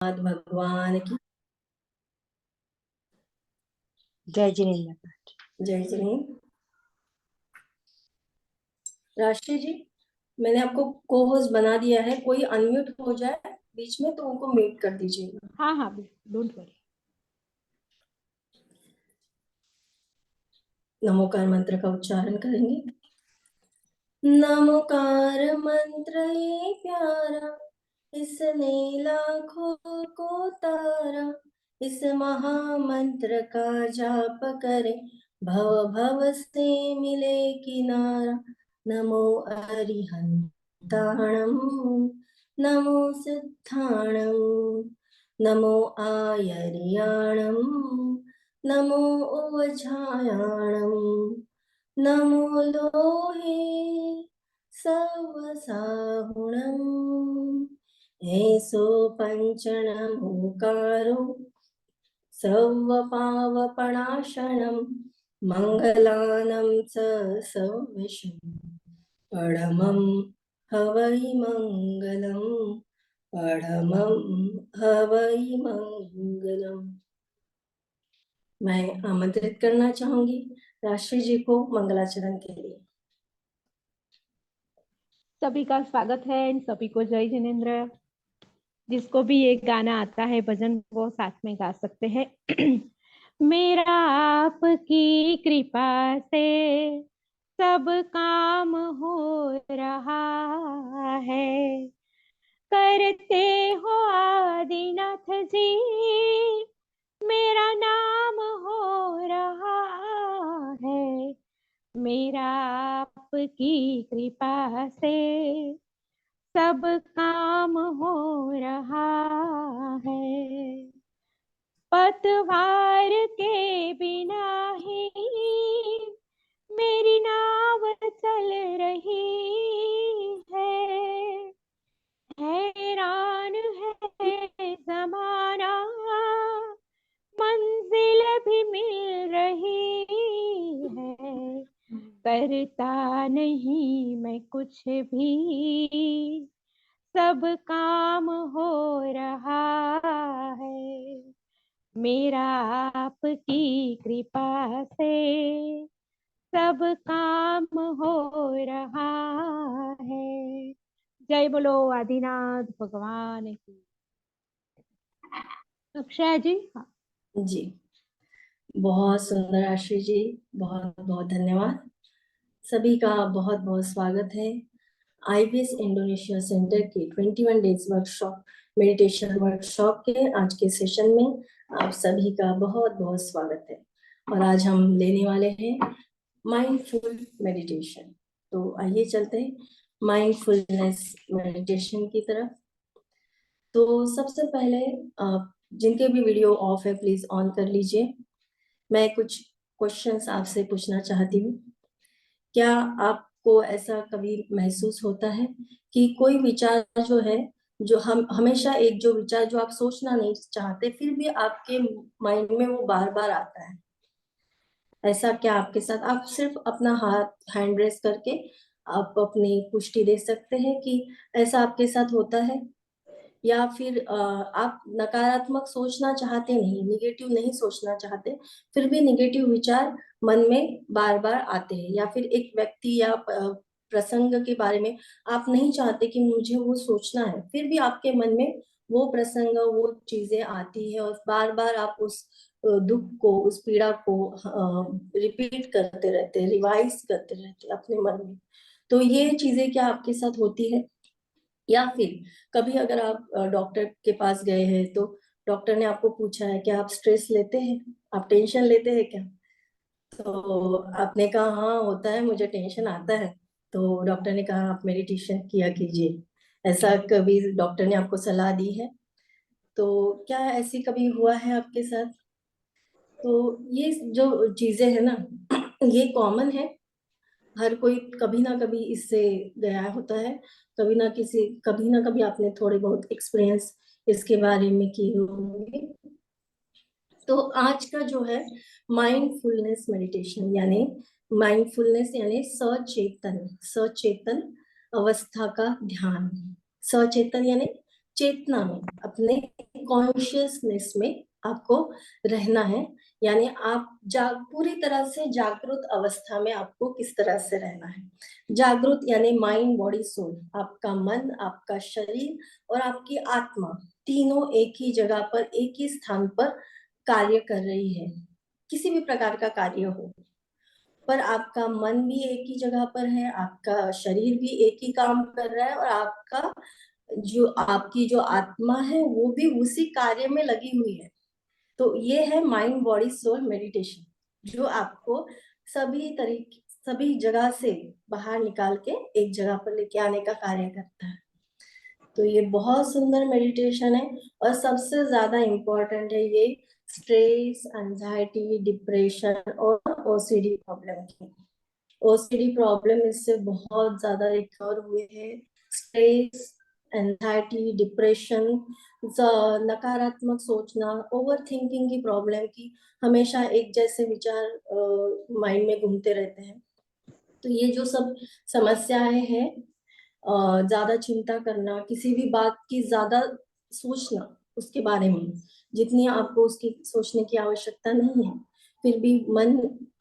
भगवान की जय जिनेन्द्र। जय जिनेन्द्र। राष्ट्रीय जी, मैंने आपको को होस्ट बना दिया है। कोई अनम्यूट हो जाए बीच में तो उनको म्यूट कर दीजिएगा। हाँ हाँ, डोंट वरी। नमोकार मंत्र का उच्चारण करेंगे। नमोकार मंत्र ये प्यारा, इसने लाखों को तारा। इस महामंत्र का जाप करे, भव भव से मिले किनारा। नमो अरिहंताणं, नमो सिद्धाणं, नमो आयर्याणं, नमो ओझायाणं, नमो लोहे सवसाहुणम्। ऐसो पंचनमोकारो सर्वपावपणाशनं, मङ्गलानं च सर्वविष्णु परमं हवै मङ्गलम्, परमं हवै मङ्गलम्। मैं आमंत्रित करना चाहूंगी राष्ट्रीय जी को मंगलाचरण के लिए। सभी का स्वागत है, इन सभी को जय जिनेन्द्र। जिसको भी ये गाना आता है भजन, वो साथ में गा सकते हैं। मेरा आपकी कृपा से सब काम हो रहा है, करते हो आदिनाथ जी, मेरा नाम हो रहा है। मेरा आपकी कृपा से सब काम हो रहा है। पतवार के बिना ही मेरी नाव चल रही है। हैरान है जमाना, मंजिल भी मिल रही है। करता नहीं मैं कुछ भी, सब काम हो रहा है। मेरा आपकी कृपा से सब काम हो रहा है। जय बोलो आदिनाथ भगवान की। अक्षय जी। हाँ जी, बहुत सुंदर आशीष जी, बहुत बहुत धन्यवाद। सभी का बहुत बहुत स्वागत है आईबीएस इंडोनेशिया सेंटर के 21 डेज वर्कशॉप, मेडिटेशन वर्कशॉप के आज के सेशन में आप सभी का बहुत बहुत स्वागत है। और आज हम लेने वाले हैं माइंडफुल मेडिटेशन। तो आइए चलते हैं माइंडफुलनेस मेडिटेशन की तरफ। तो सबसे पहले जिनके भी वीडियो ऑफ है प्लीज ऑन कर लीजिए। मैं कुछ क्वेश्चंस आपसे पूछना चाहती हूँ। क्या आपको ऐसा कभी महसूस होता है कि कोई विचार जो है, जो हम हमेशा एक जो विचार जो आप सोचना नहीं चाहते फिर भी आपके माइंड में वो बार बार आता है, ऐसा क्या आपके साथ? आप सिर्फ अपना हाथ हैंड रेस करके आप अपनी पुष्टि दे सकते हैं कि ऐसा आपके साथ होता है। या फिर आप नकारात्मक सोचना चाहते नहीं, निगेटिव नहीं सोचना चाहते, फिर भी निगेटिव विचार मन में बार बार आते हैं। या फिर एक व्यक्ति या प्रसंग के बारे में आप नहीं चाहते कि मुझे वो सोचना है, फिर भी आपके मन में वो प्रसंग वो चीजें आती है और बार बार आप उस दुख को, उस पीड़ा को रिपीट करते रहते हैं, रिवाइज करते रहते हैं अपने मन में। तो ये चीजें क्या आपके साथ होती है? या फिर कभी अगर आप डॉक्टर के पास गए हैं तो डॉक्टर ने आपको पूछा है कि आप स्ट्रेस लेते हैं, आप टेंशन लेते हैं क्या? तो आपने कहा हाँ होता है, मुझे टेंशन आता है। तो डॉक्टर ने कहा आप मेडिटेशन किया कीजिए। ऐसा कभी डॉक्टर ने आपको सलाह दी है? तो क्या ऐसी कभी हुआ है आपके साथ? तो ये जो चीजें है ना ये कॉमन है, हर कोई कभी ना कभी इससे गया होता है। कभी ना कभी आपने थोड़े बहुत एक्सपीरियंस इसके बारे में किए होंगे। तो आज का जो है माइंडफुलनेस मेडिटेशन यानी माइंडफुलनेस यानी सचेतन, सचेतन अवस्था का ध्यान। सचेतन यानी चेतना में, अपने कॉन्शियसनेस में आपको रहना है। यानी आप पूरी तरह से जागरूक अवस्था में आपको किस तरह से रहना है। जागरूक यानी माइंड बॉडी सोल, आपका मन, आपका शरीर और आपकी आत्मा तीनों एक ही जगह पर, एक ही स्थान पर कार्य कर रही है। किसी भी प्रकार का कार्य हो, पर आपका मन भी एक ही जगह पर है, आपका शरीर भी एक ही काम कर रहा है, और आपका जो आपकी जो आत्मा है वो भी उसी कार्य में लगी हुई है। तो ये है माइंड बॉडी सोल मेडिटेशन, जो आपको सभी जगह से बाहर निकाल के एक जगह पर लेके आने का कार्य करता है। तो ये बहुत सुंदर मेडिटेशन है, और सबसे ज्यादा इम्पोर्टेंट है ये स्ट्रेस, एंजाइटी, डिप्रेशन और ओसीडी प्रॉब्लम की। ओसीडी प्रॉब्लम इससे बहुत ज्यादा रिकवर हुए हैं। स्ट्रेस, एंजाइटी, डिप्रेशन, नकारात्मक सोचना, ओवर थिंकिंग की प्रॉब्लम की, हमेशा एक जैसे विचार माइंड में घूमते रहते हैं। तो ये जो सब समस्याएं हैं, ज्यादा चिंता करना, किसी भी बात की ज्यादा सोचना उसके बारे में, जितनी आपको उसकी सोचने की आवश्यकता नहीं है, फिर भी मन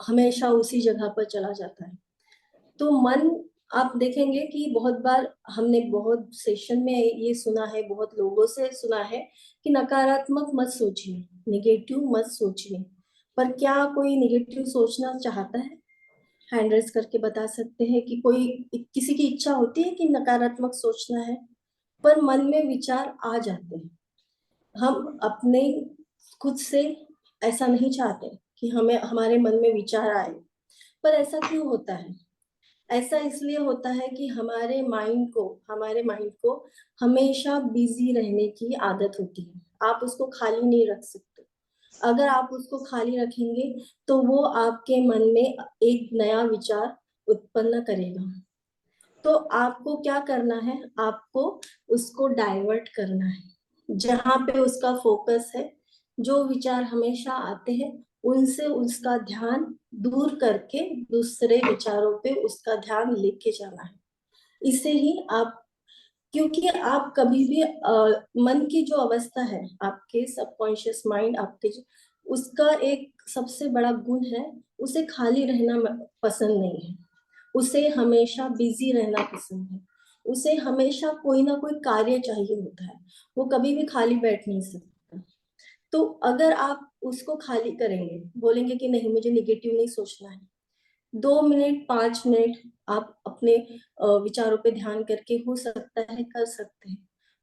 हमेशा उसी जगह पर चला जाता है। तो मन, आप देखेंगे कि बहुत बार हमने बहुत सेशन में ये सुना है, बहुत लोगों से सुना है कि नकारात्मक मत सोचिए, निगेटिव मत सोचिए। पर क्या कोई निगेटिव सोचना चाहता है? हैंड रेस करके बता सकते हैं कि कोई, किसी की इच्छा होती है कि नकारात्मक सोचना है? पर मन में विचार आ जाते हैं। हम अपने खुद से ऐसा नहीं चाहते कि हमें हमारे मन में विचार आए। पर ऐसा क्यों होता है? ऐसा इसलिए होता है कि हमारे माइंड को हमेशा बिजी रहने की आदत होती है। आप उसको खाली नहीं रख सकते। अगर आप उसको खाली रखेंगे तो वो आपके मन में एक नया विचार उत्पन्न करेगा। तो आपको क्या करना है? आपको उसको डाइवर्ट करना है। जहां पे उसका फोकस है, जो विचार हमेशा आते हैं, उनसे उसका ध्यान दूर करके दूसरे विचारों पे उसका ध्यान लेके जाना है। इसे ही आप, क्योंकि आप कभी भी मन की जो अवस्था है, आपके सबकॉन्शियस माइंड, उसका एक सबसे बड़ा गुण है, उसे खाली रहना पसंद नहीं है। उसे हमेशा बिजी रहना पसंद है। उसे हमेशा कोई ना कोई कार्य चाहिए होता है। वो कभी भी खाली बैठ नहीं सकता। तो अगर आप उसको खाली करेंगे, बोलेंगे कि नहीं मुझे निगेटिव नहीं सोचना है, 2 मिनट 5 मिनट आप अपने विचारों पे ध्यान करके, हो सकता है कर सकते हैं।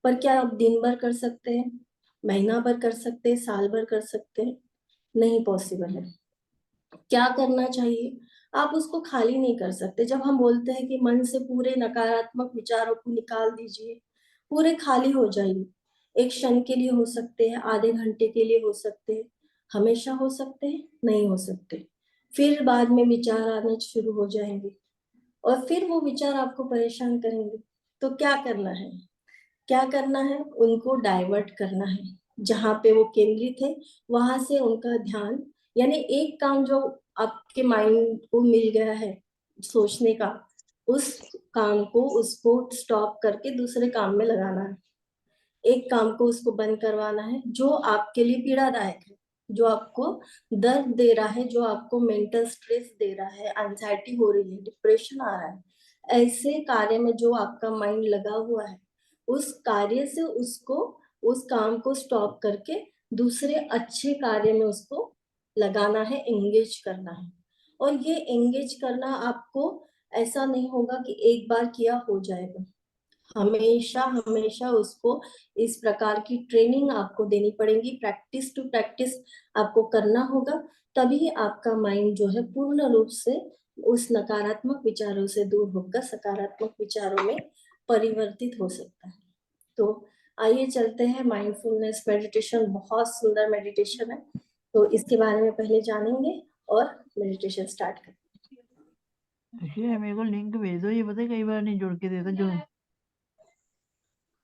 पर क्या आप दिन भर कर सकते हैं? महीना भर कर सकते हैं? साल भर कर सकते हैं? नहीं पॉसिबल है। क्या करना चाहिए? आप उसको खाली नहीं कर सकते। जब हम बोलते हैं कि मन से पूरे नकारात्मक विचारों को निकाल दीजिए, पूरे खाली हो जाइए, एक क्षण के लिए हो सकते हैं, आधे घंटे के लिए हो सकते हैं, हमेशा हो सकते हैं? नहीं हो सकते। फिर बाद में विचार आने शुरू हो जाएंगे, और फिर वो विचार आपको परेशान करेंगे। तो क्या करना है? क्या करना है? उनको डाइवर्ट करना है। जहां पे वो केंद्रित है, वहां से उनका ध्यान, यानी एक काम जो आपके माइंड को मिल गया है सोचने का, उस काम को, उसको स्टॉप करके दूसरे काम में लगाना है। एक काम को उसको बंद करवाना है जो आपके लिए पीड़ादायक है, जो आपको दर्द दे रहा है, जो आपको मेंटल स्ट्रेस दे रहा है, एंजाइटी हो रही है, डिप्रेशन आ रहा है। ऐसे कार्य में जो आपका माइंड लगा हुआ है, उस कार्य से उसको, उस काम को स्टॉप करके दूसरे अच्छे कार्य में उसको लगाना है, एंगेज करना है। और ये एंगेज करना आपको ऐसा नहीं होगा कि एक बार किया हो जाएगा। हमेशा हमेशा उसको इस प्रकार की ट्रेनिंग आपको देनी पड़ेगी, प्रैक्टिस टू प्रैक्टिस आपको करना होगा। तभी आपका माइंड जो है पूर्ण रूप से उस नकारात्मक विचारों से दूर होकर सकारात्मक विचारों में परिवर्तित हो सकता है। तो आइए चलते हैं, माइंडफुलनेस मेडिटेशन बहुत सुंदर मेडिटेशन है। तो इसके बारे में पहले जानेंगे और मेडिटेशन स्टार्ट करेंगे। एक्चुअली मेरे को लिंक भेज दो, ये पता है कई बार नहीं जोड़ के देता जो।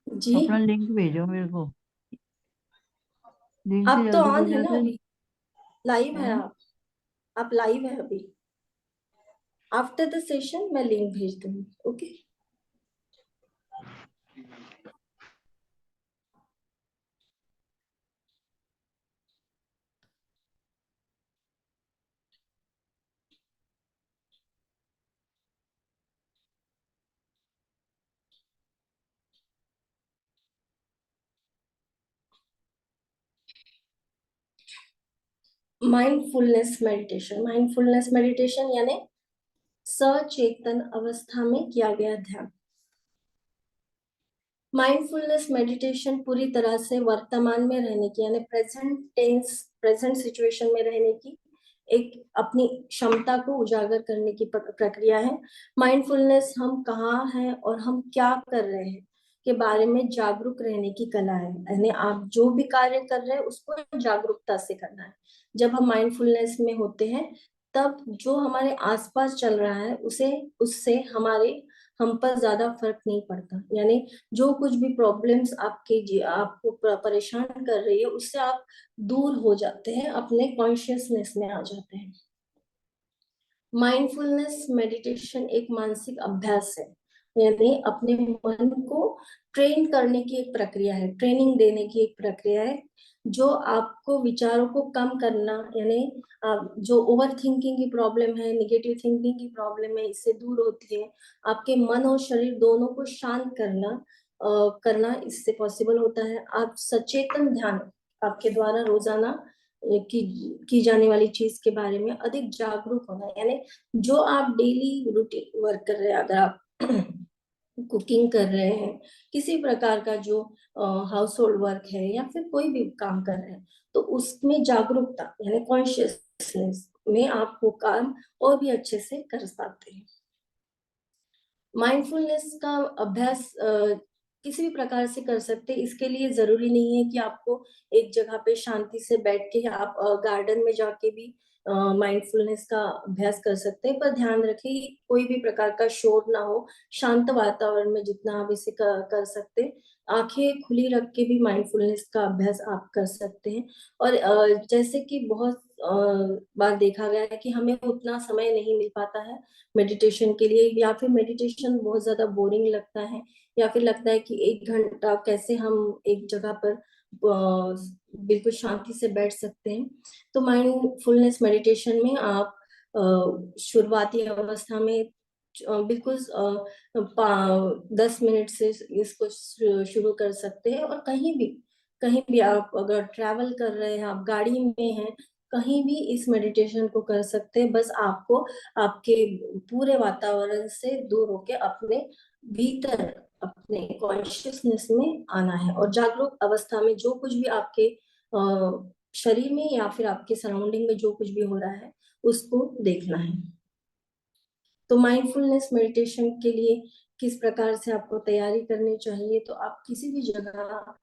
जी, अपना लिंक भेजो मेरे को, लिंक से आप तो जल्दी ऑन खुल है ना जाता है। अभी? लाइव है हाँ? आप लाइव है अभी। आफ्टर द सेशन मैं लिंक भेज दूंगी। ओके। माइंडफुलनेस मेडिटेशन यानी सचेतन अवस्था में किया गया ध्यान। माइंडफुलनेस मेडिटेशन पूरी तरह से वर्तमान में रहने की यानी प्रेजेंट सिचुएशन में रहने की एक अपनी क्षमता को उजागर करने की प्रक्रिया है। माइंडफुलनेस हम कहाँ हैं और हम क्या कर रहे हैं के बारे में जागरूक रहने की कला है। यानी आप जो भी कार्य कर रहे हैं उसको जागरूकता से करना है। जब हम माइंडफुलनेस में होते हैं तब जो हमारे आसपास चल रहा है उससे हम पर ज्यादा फर्क नहीं पड़ता। यानी जो कुछ भी प्रॉब्लम्स आपको परेशान कर रही है उससे आप दूर हो जाते हैं, अपने कॉन्शियसनेस में आ जाते हैं। माइंडफुलनेस मेडिटेशन एक मानसिक अभ्यास है, यानी अपने मन को ट्रेन करने की एक प्रक्रिया है, ट्रेनिंग देने की एक प्रक्रिया है जो आपको विचारों को कम करना, यानी जो ओवर थिंकिंग की प्रॉब्लम है, निगेटिव थिंकिंग की प्रॉब्लम है, इससे दूर होती है। आपके मन और शरीर दोनों को शांत करना इससे पॉसिबल होता है। आप सचेतन ध्यान आपके द्वारा रोजाना की जाने वाली चीज के बारे में अधिक जागरूक होना, यानी जो आप डेली रूटीन वर्क कर रहे हैं, अगर आप कुकिंग कर रहे हैं, किसी प्रकार का जो हाउस होल्ड वर्क है या फिर कोई भी काम कर रहे हैं, तो उसमें जागरूकता यानी कॉन्शियसनेस में आप वो काम और भी अच्छे से कर पाते हैं। माइंडफुलनेस का अभ्यास किसी भी प्रकार से कर सकते हैं। इसके लिए जरूरी नहीं है कि आपको एक जगह पे शांति से बैठ के, आप गार्डन में जाके भी माइंडफुलनेस का अभ्यास कर सकते हैं। पर ध्यान रखिए कोई भी प्रकार का शोर ना हो, शांत वातावरण में जितना आप इसे कर सकते हैं। आंखें खुली रख के भी माइंडफुलनेस का अभ्यास आप कर सकते हैं। और जैसे कि बहुत बार देखा गया है कि हमें उतना समय नहीं मिल पाता है मेडिटेशन के लिए, या फिर मेडिटेशन बहुत ज्यादा बोरिंग लगता है, या फिर लगता है कि 1 घंटा कैसे हम एक जगह पर बिल्कुल शांति से बैठ सकते हैं। तो माइंडफुलनेस मेडिटेशन में आप शुरुआती अवस्था में बिल्कुल 10 मिनट से इसको शुरू कर सकते हैं। और कहीं भी आप अगर ट्रैवल कर रहे हैं, आप गाड़ी में हैं, कहीं भी इस मेडिटेशन को कर सकते हैं। बस आपको आपके पूरे वातावरण से दूर होके अपने भीतर, अपने कॉन्शियसनेस में आना है और जागरूक अवस्था में जो कुछ भी आपके शरीर में या फिर आपके सराउंडिंग में जो कुछ भी हो रहा है उसको देखना है। तो माइंडफुलनेस मेडिटेशन के लिए किस प्रकार से आपको तैयारी करनी चाहिए, तो आप किसी भी जगह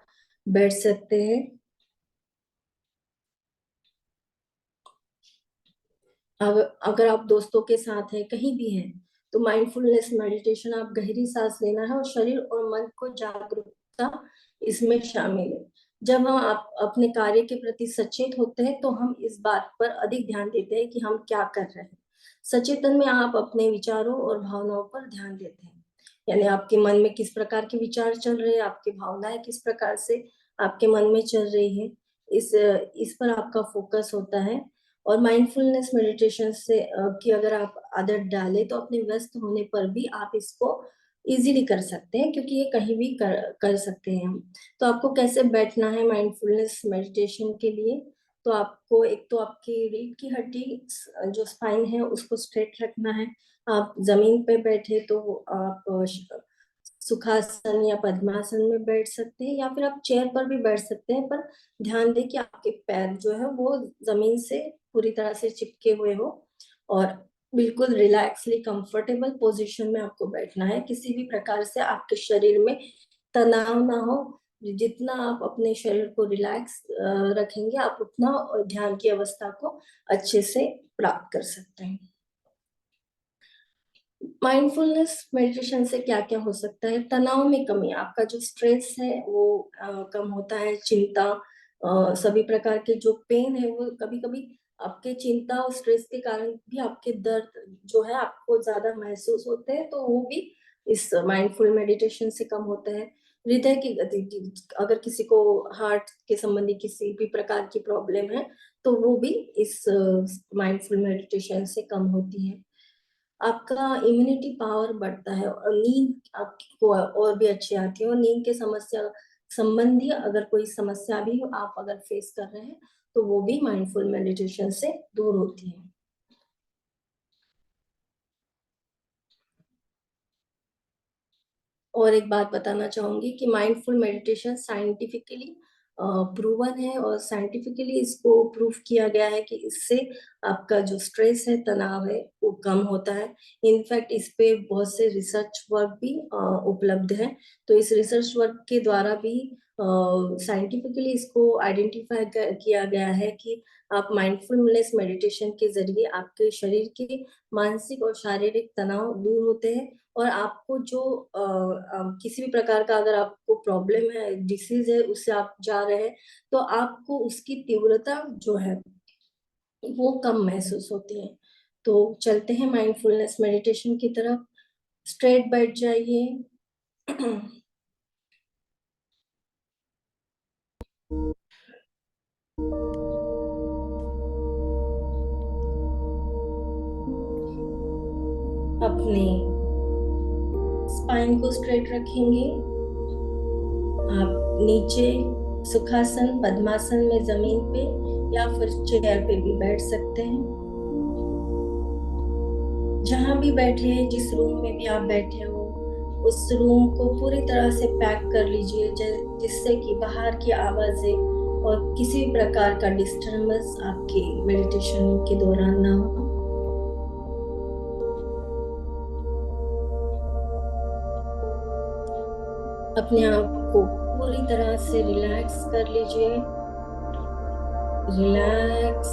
बैठ सकते हैं। अगर आप दोस्तों के साथ हैं, कहीं भी हैं, तो माइंडफुलनेस मेडिटेशन आप गहरी सांस लेना है और शरीर और मन को जागरूकता इसमें शामिल है। जब हम आप अपने कार्य के प्रति सचेत होते हैं तो हम इस बात पर अधिक ध्यान देते हैं कि हम क्या कर रहे हैं। सचेतन में आप अपने विचारों और भावनाओं पर ध्यान देते हैं, यानी आपके मन में किस प्रकार के विचार चल रहे हैं, आपकी भावनाएं किस प्रकार से आपके मन में चल रही है, इस पर आपका फोकस होता है। और माइंडफुलनेस मेडिटेशन से की अगर आप आदत डालें तो अपने व्यस्त होने पर भी आप इसको इजीली कर सकते हैं, क्योंकि ये कहीं भी कर सकते हैं हम। तो आपको कैसे बैठना है माइंडफुलनेस मेडिटेशन के लिए, तो आपको एक तो आपकी रीढ़ की हड्डी जो स्पाइन है उसको स्ट्रेट रखना है। आप जमीन पे बैठे तो आप सुखासन या पद्मासन में बैठ सकते हैं, या फिर आप चेयर पर भी बैठ सकते हैं। पर ध्यान दें कि आपके पैर जो है वो जमीन से पूरी तरह से चिपके हुए हो और बिल्कुल रिलैक्सली कंफर्टेबल पोजीशन में आपको बैठना है। किसी भी प्रकार से आपके शरीर में तनाव ना हो। जितना आप अपने शरीर को रिलैक्स रखेंगे, आप उतना ध्यान की अवस्था को अच्छे से प्राप्त कर सकते हैं। माइंडफुलनेस मेडिटेशन से क्या क्या हो सकता है? तनाव में कमी, आपका जो स्ट्रेस है वो कम होता है। चिंता, सभी प्रकार के जो पेन है वो कभी कभी आपके चिंता और स्ट्रेस के कारण भी आपके दर्द जो है आपको ज्यादा महसूस होते हैं, तो वो भी इस माइंडफुल मेडिटेशन से कम होता है। हृदय की गति, अगर किसी को हार्ट के संबंधी किसी भी प्रकार की प्रॉब्लम है तो वो भी इस माइंडफुल मेडिटेशन से कम होती है। आपका इम्यूनिटी पावर बढ़ता है और नींद आपको और भी अच्छी आती है। और नींद के समस्या संबंधी अगर कोई समस्या भी आप अगर फेस कर रहे हैं तो वो भी माइंडफुल मेडिटेशन से दूर होती है। और एक बात बताना चाहूंगी कि माइंडफुल मेडिटेशन साइंटिफिकली प्रूवन है और साइंटिफिकली इसको प्रूव किया गया है कि इससे आपका जो स्ट्रेस है, तनाव है, वो कम होता है। इनफैक्ट इस पे बहुत से रिसर्च वर्क भी उपलब्ध है। तो इस रिसर्च वर्क के द्वारा भी साइंटिफिकली इसको आइडेंटिफाई किया गया है कि आप माइंडफुलनेस मेडिटेशन के जरिए आपके शरीर के मानसिक और शारीरिक तनाव दूर होते हैं और आपको जो किसी भी प्रकार का अगर आपको प्रॉब्लम है, डिसीज है, उससे आप जा रहे हैं तो आपको उसकी तीव्रता जो है वो कम महसूस होती है। तो चलते हैं माइंडफुलनेस मेडिटेशन की तरफ। स्ट्रेट बैठ जाइए। अपने स्पाइन को स्ट्रेट रखेंगे। आप नीचे सुखासन, पद्मासन में जमीन पे या फिर चेयर पे भी बैठ सकते हैं। जहां भी बैठे हैं, जिस रूम में भी आप बैठे हो, उस रूम को पूरी तरह से पैक कर लीजिए जिससे कि बाहर की आवाजें और किसी भी प्रकार का डिस्टरबेंस आपके मेडिटेशन के दौरान ना हो। अपने आप को पूरी तरह से रिलैक्स कर लीजिए। Relax,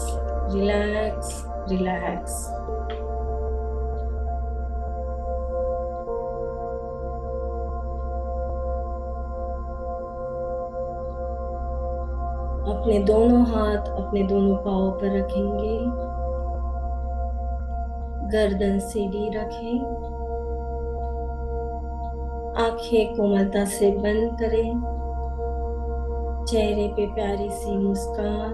relax, relax. अपने दोनों हाथ अपने दोनों पांवों पर रखेंगे। गर्दन सीधी रखें। आंखें कोमलता से बंद करें। चेहरे पे प्यारी सी मुस्कान।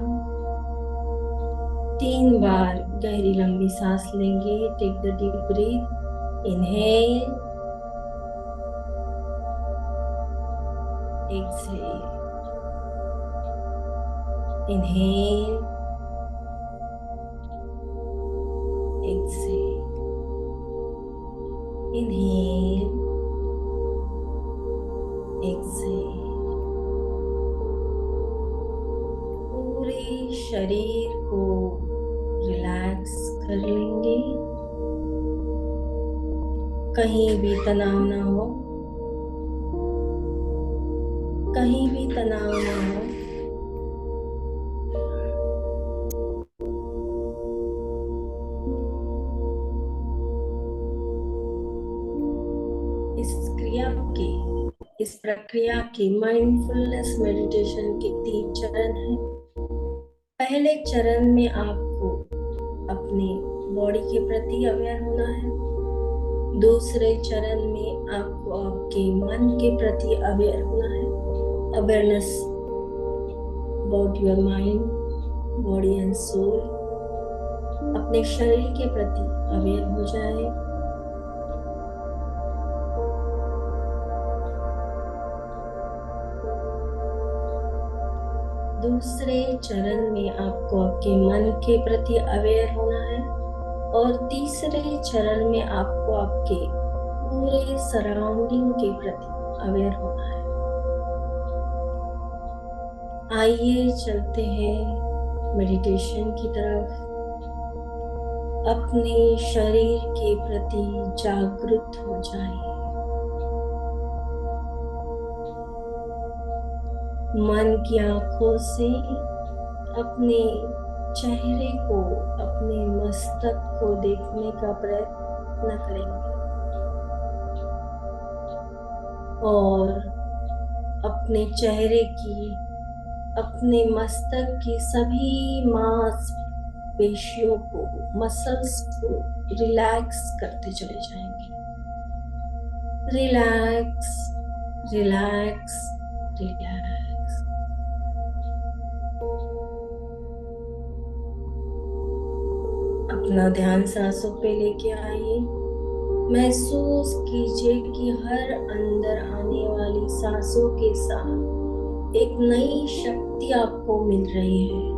3 बार गहरी लंबी सांस लेंगे। Take the deep breath. Inhale, exhale, inhale, exhale, inhale, exhale. पूरे शरीर को रिलैक्स कर लेंगे। कहीं भी तनाव ना हो, कहीं भी तनाव ना हो। इस प्रक्रिया की माइंडफुलनेस मेडिटेशन के 3 चरण हैं। पहले चरण में आपको अपने बॉडी के प्रति अवेयर होना है। दूसरे चरण में आपको आपके मन के प्रति अवेयर होना है। Awareness about your mind, body and soul. अपने शरीर के प्रति अवेयर हो जाए। दूसरे चरण में आपको आपके मन के प्रति अवेयर होना है और तीसरे चरण में आपको आपके पूरे सराउंडिंग के प्रति अवेयर होना है। आइए चलते हैं मेडिटेशन की तरफ। अपने शरीर के प्रति जागरूक हो जाइए। मन की आंखों से अपने चेहरे को, अपने मस्तक को देखने का प्रयत्न करेंगे और अपने चेहरे की, अपने मस्तक की सभी मांसपेशियों को, मसल्स को रिलैक्स करते चले जाएंगे। Relax, relax, relax. अपना ध्यान सांसों पे लेके आइए। महसूस कीजिए कि हर अंदर आने वाली सांसों के साथ एक नई शक्ति आपको मिल रही है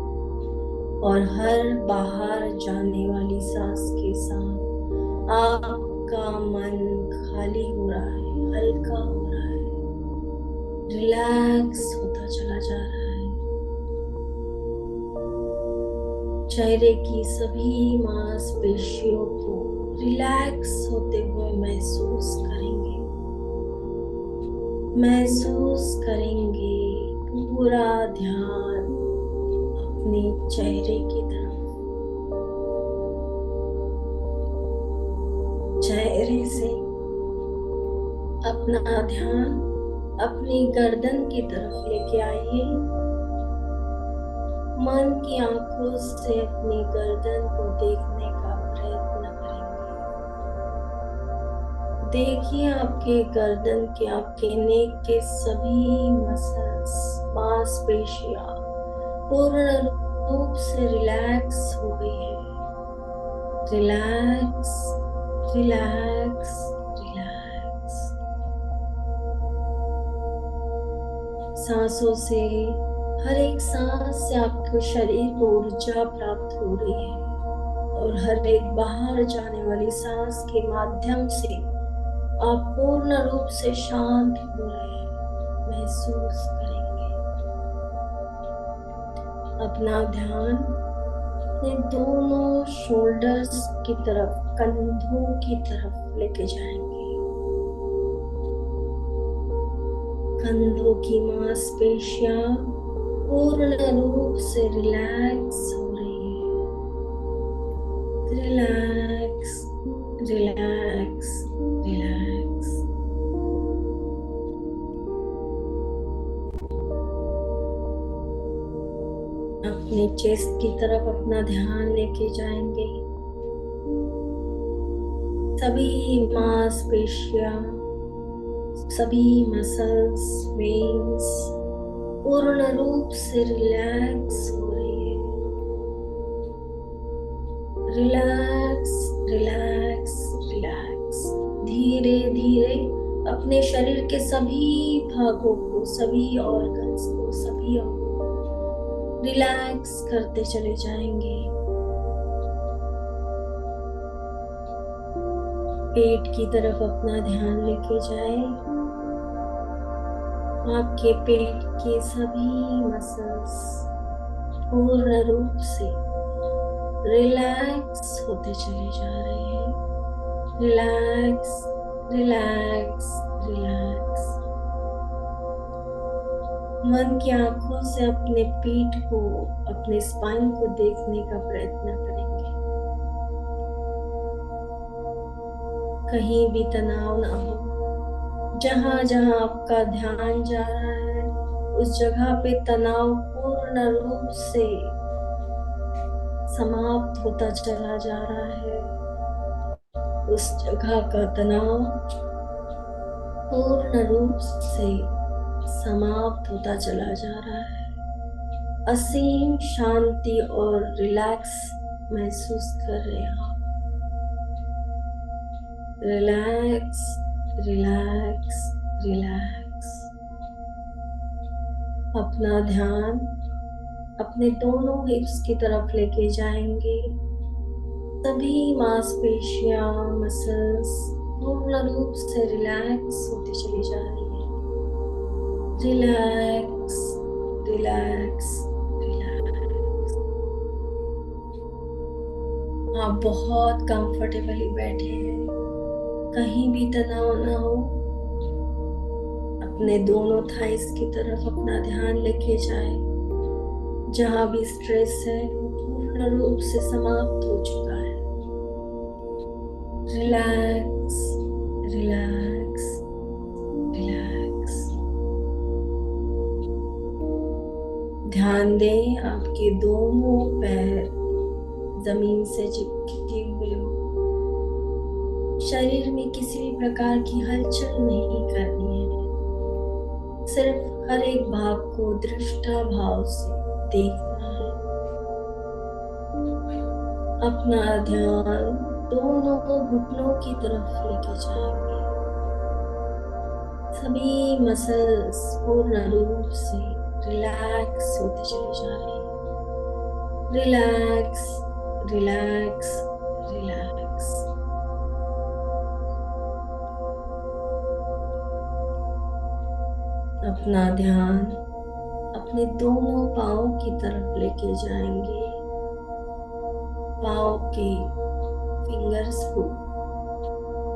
और हर बाहर जाने वाली सांस के साथ आपका मन खाली हो रहा है, हल्का हो रहा है, रिलैक्स होता चला जा रहा है। चेहरे की सभी मांसपेशियों को रिलैक्स होते हुए महसूस करेंगे। महसूस करेंगे पूरा ध्यान अपने चेहरे की तरफ। चेहरे से अपना ध्यान अपनी गर्दन की तरफ लेके आइए। मन की आंखों से अपनी गर्दन को देखने का प्रयत्न करेंगे। देखिए आपके गर्दन के, आपके नेक के सभी मसल्स, मांसपेशियां पूर्ण रूप से रिलैक्स हो गई है। Relax, relax, relax. सांसों से, हर एक सांस से आपके शरीर को ऊर्जा प्राप्त हो रही है और हर एक बाहर जाने वाली सांस के माध्यम से आप पूर्ण रूप से शांत हो रहे हैं, महसूस करेंगे। अपना ध्यान अपने दोनों शोल्डर्स की तरफ, कंधों की तरफ लेके जाएंगे। कंधों की मांसपेशियां पूर्ण रूप से रिलैक्स हो रही है। Relax, relax, relax. अपने चेस्ट की तरफ अपना ध्यान लेके जाएंगे। सभी मांसपेशियां, सभी मसल्स, वेन्स पूर्ण रूप से रिलैक्स हो रही है। Relax, relax, relax. धीरे धीरे अपने शरीर के सभी भागों को, सभी ऑर्गन्स को, सभी रिलैक्स करते चले जाएंगे। पेट की तरफ अपना ध्यान लेके जाए। आपके पेट के सभी मसल्स पूर्ण रूप से रिलैक्स होते चले जा रहे हैं। Relax, relax, relax. मन की आंखों से अपने पीठ को, अपने स्पाइन को देखने का प्रयत्न करेंगे। कहीं भी तनाव ना हो। जहां जहां आपका ध्यान जा रहा है उस जगह पे तनाव पूर्ण रूप से समाप्त होता चला जा रहा है। उस जगह का तनाव पूर्ण रूप से समाप्त होता चला जा रहा है। असीम शांति और रिलैक्स महसूस कर रहे हैं आप। Relax, relax, relax. अपना ध्यान अपने दोनों हिप्स की तरफ लेके जाएंगे। सभी मांसपेशियां, मसल्स पूर्ण रूप से रिलैक्स होती चली जा रही है। Relax, relax, relax. आप बहुत कंफर्टेबली बैठे हैं, कहीं भी तनाव ना हो। अपने दोनों थाइस की तरफ अपना ध्यान लेके जाए। जहां भी स्ट्रेस है वो पूर्ण रूप से समाप्त हो चुका है। Relax, relax, relax. ध्यान दें आपके दोनों पैर जमीन से चिपके हुए हो। शरीर में किसी भी प्रकार की हलचल नहीं करनी है। सिर्फ हर एक भाग को दृष्टा भाव से देखना है। अपना ध्यान दोनों घुटनों की तरफ लेके जाएंगे। सभी मसल्स पूर्ण रूप से रिलैक्स होते चले जा रही है। Relax, relax, relax. अपना ध्यान अपने दोनों पाँव की तरफ लेके जाएंगे। पाँव के फिंगर्स को,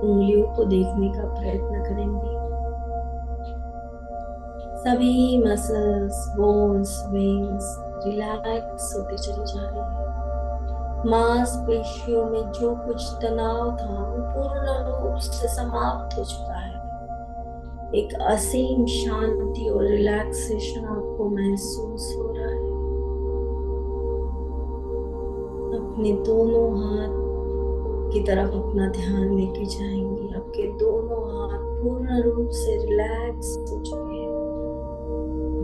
उंगलियों को देखने का प्रयत्न करेंगे। सभी मसल्स, बोन्स, वेन्स रिलैक्स होते चली जा रही है। मांसपेशियों में जो कुछ तनाव था वो पूर्ण रूप से समाप्त हो चुका है। एक असीम शांति और रिलैक्सेशन आपको महसूस हो रहा है। अपने दोनों हाथ की तरफ अपना ध्यान लेके जाएंगे। आपके दोनों हाथ पूर्ण रूप से रिलैक्स हो चुके हैं।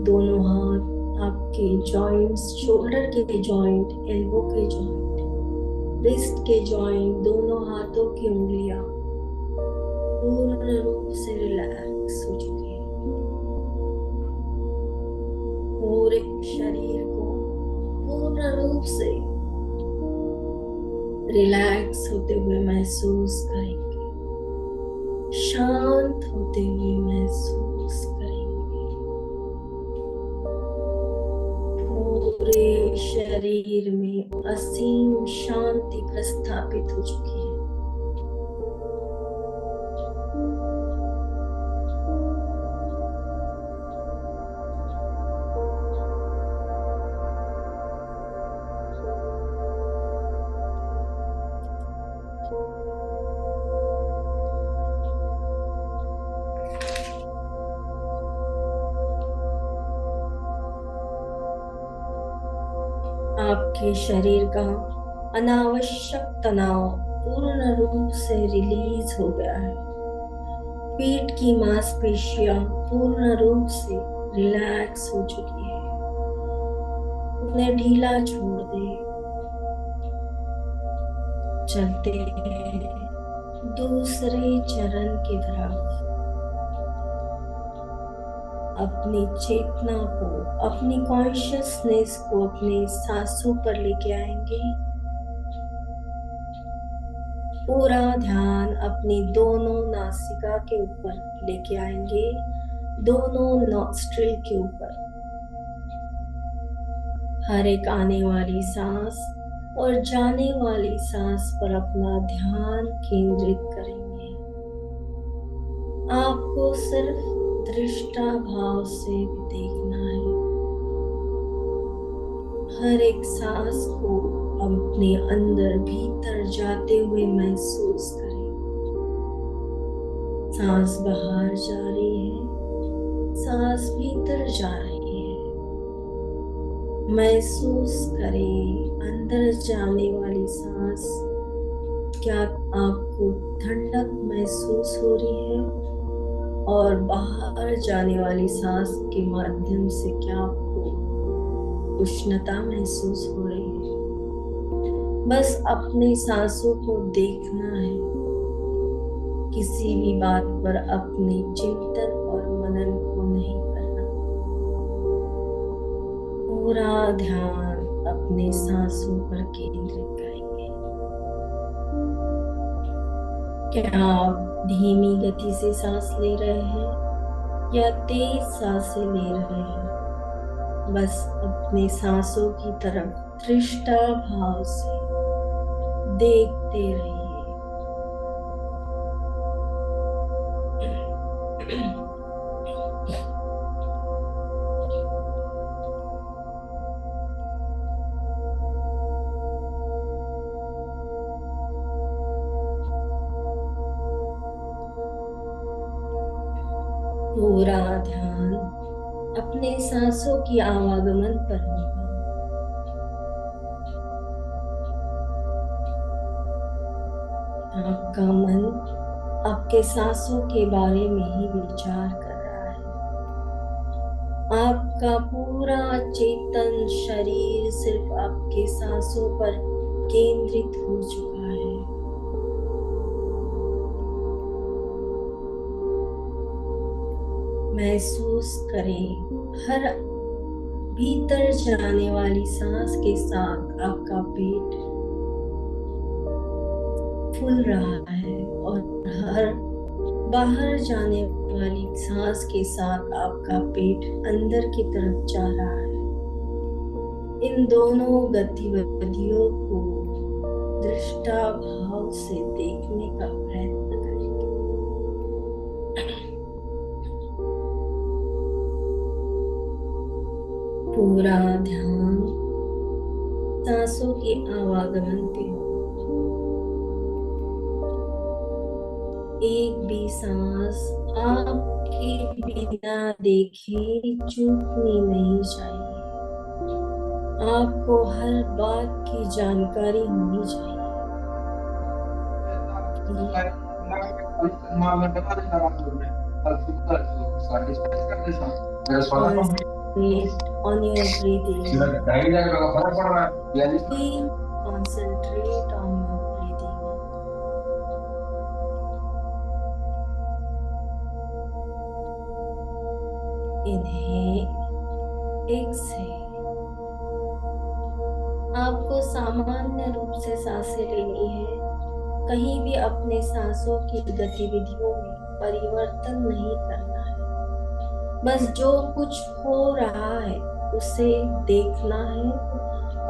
दोनों हाथ आपके जॉइंट्स, शोल्डर के जॉइंट, एल्बो के जॉइंट, रिस्ट के जॉइंट, दोनों हाथों की उंगलियां पूर्ण रूप से रिलैक्स हो चुकी हैं। पूरे शरीर को पूर्ण रूप से रिलैक्स होते हुए महसूस करेंगे, शांत होते हुए महसूस करेंगे। पूरे शरीर में असीम शांति प्रस्थापित हो चुकी है। आपके शरीर का अनावश्यक तनाव पूर्ण रूप से रिलीज हो गया है। पीठ की मांसपेशियां पूर्ण रूप से रिलैक्स हो चुकी है। उन्हें ढीला छोड़ दे। चलते हैं दूसरे चरण की तरफ। अपनी चेतना को, अपनी कॉन्शियसनेस को अपने सांसों पर लेके आएंगे। पूरा ध्यान अपनी दोनों नासिका के ऊपर लेके आएंगे, दोनों नॉस्ट्रिल के ऊपर। हर एक आने वाली सांस और जाने वाली सांस पर अपना ध्यान केंद्रित करेंगे। आपको सिर्फ दृष्टा भाव से देखना है। हर एक सांस को अपने अंदर भीतर जाते हुए महसूस करें। सांस बाहर जा रही है, सांस भीतर जा रही है। महसूस करें अंदर जाने वाली सांस, क्या आपको ठंडक महसूस हो रही है, और बाहर जाने वाली सांस के माध्यम से क्या आपको उष्णता महसूस हो रही है। बस अपनी सांसों को देखना है, किसी भी बात पर अपने चिंतन और मनन को नहीं करना। पूरा ध्यान अपने सांसों पर केंद्रित करेंगे। क्या आप धीमी गति से सांस ले रहे हैं या तेज सांसें ले रहे हैं? बस अपने सांसों की तरफ दृष्टा भाव से देखते रहिए। पूरा ध्यान अपने सांसों की आवागमन पर होगा। आपका मन आपके सांसों के बारे में ही विचार कर रहा है। आपका पूरा चेतन शरीर सिर्फ आपके सांसों पर केंद्रित हो चुका है। महसूस करें हर भीतर जाने वाली सांस के साथ आपका पेट फूल रहा है और हर बाहर जाने वाली सांस के साथ आपका पेट अंदर की तरफ जा रहा है। इन दोनों गतिविधियों को दृष्टाभाव से देखने का प्रयत्न करेंगे। पूरा ध्यान सांसों के आवागमन पे हो। एक भी सांस आपके बिना देखे चूकनी नहीं चाहिए। आपको हर बात की जानकारी होनी चाहिए। On your breathing. Concentrate on your breathing. Inhale, exhale. आपको सामान्य रूप से सांसें लेनी है। कहीं भी अपने सांसों की गतिविधियों में परिवर्तन नहीं करना है। बस जो कुछ हो रहा है उसे देखना है,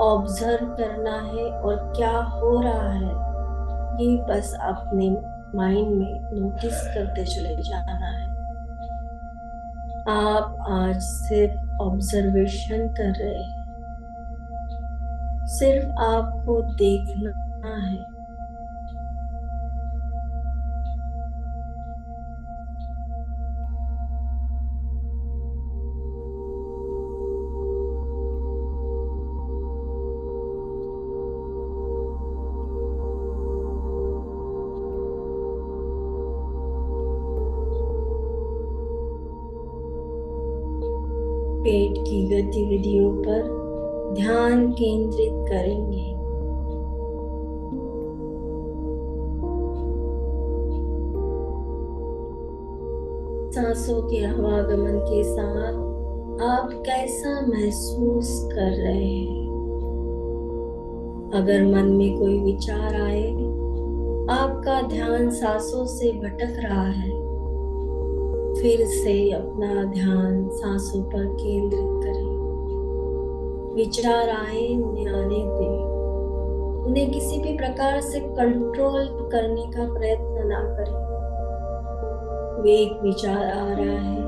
ऑब्जर्व करना है और क्या हो रहा है ये बस अपने माइंड में नोटिस करते चले जाना है। आप आज सिर्फ ऑब्जर्वेशन कर रहे हैं, सिर्फ आपको देखना है। पेट की गतिविधियों पर ध्यान केंद्रित करेंगे। सांसों के आवागमन के साथ आप कैसा महसूस कर रहे हैं? अगर मन में कोई विचार आए, आपका ध्यान सांसों से भटक रहा है, फिर से अपना ध्यान सांसों पर केंद्रित करें। विचार आए, उन्हें आने दें। उन्हें किसी भी प्रकार से कंट्रोल करने का प्रयत्न ना करें। वे एक विचार आ रहा है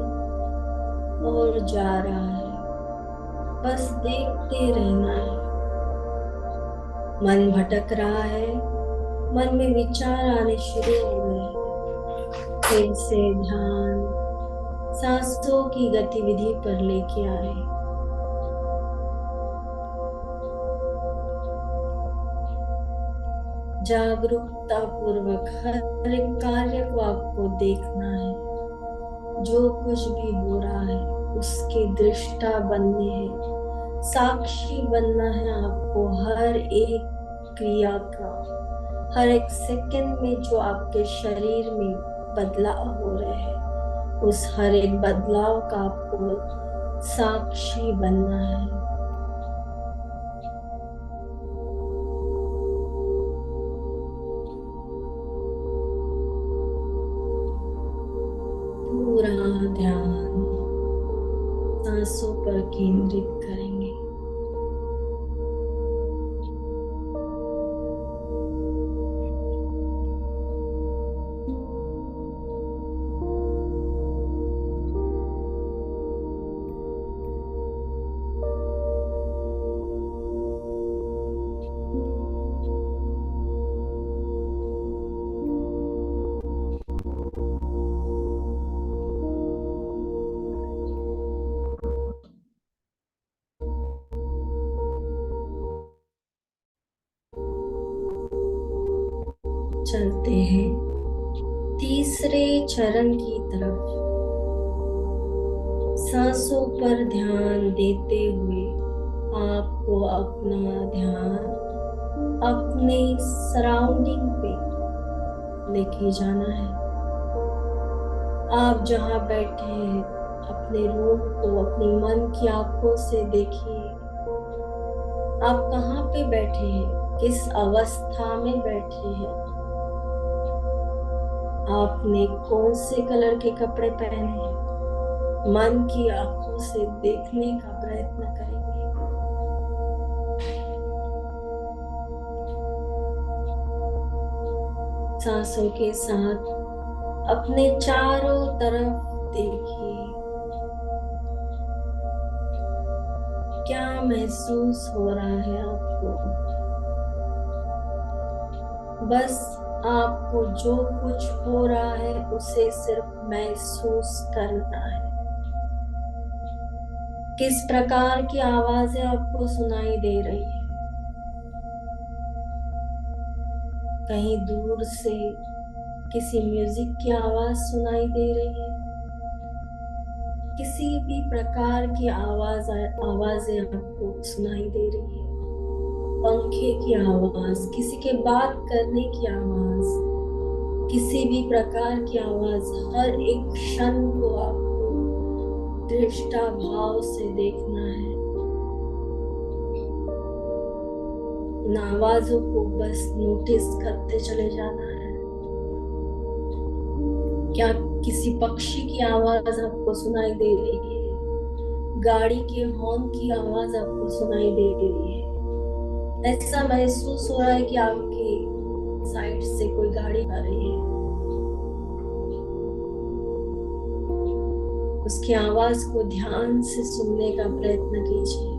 और जा रहा है, बस देखते रहना है। मन भटक रहा है, मन में विचार आने शुरू हो गए हैं। फिर से ध्यान सांसों की गतिविधि पर लेके आए। जागरूकता पूर्वक हर एक कार्य को आपको देखना है। जो कुछ भी हो रहा है उसके दृष्टा बनने हैं, साक्षी बनना है आपको। हर एक क्रिया का, हर एक सेकंड में जो आपके शरीर में बदलाव हो रहे हैं, उस हर एक बदलाव का आपको साक्षी बनना है। पूरा ध्यान सांसों पर केंद्रित करेंगे। चलते हैं तीसरे चरण की तरफ। सांसों पर ध्यान देते हुए आपको अपना ध्यान अपने सराउंडिंग पे लेके जाना है। आप जहाँ बैठे हैं अपने रूप को अपनी मन की आंखों से देखिए। आप कहाँ पे बैठे हैं, किस अवस्था में बैठे हैं, आपने कौन से कलर के कपड़े पहने हैं, मन की आंखों से देखने का प्रयत्न करेंगे। सांसों के साथ अपने चारों तरफ देखिए। क्या महसूस हो रहा है आपको? बस आपको जो कुछ हो रहा है उसे सिर्फ महसूस करना है। किस प्रकार की आवाजें आपको सुनाई दे रही है? कहीं दूर से किसी म्यूजिक की आवाज सुनाई दे रही है? किसी भी प्रकार की आवाजें आपको सुनाई दे रही है? पंखे की आवाज, किसी के बात करने की आवाज, किसी भी प्रकार की आवाज, हर एक क्षण को आपको दृष्टा भाव से देखना है। उन आवाजों को बस नोटिस करते चले जाना है। क्या किसी पक्षी की आवाज आपको सुनाई दे रही है? गाड़ी के हॉर्न की आवाज आपको सुनाई दे रही है? ऐसा महसूस हो रहा है कि आपके साइड से कोई गाड़ी आ रही है। उसकी आवाज को ध्यान से सुनने का प्रयत्न कीजिए।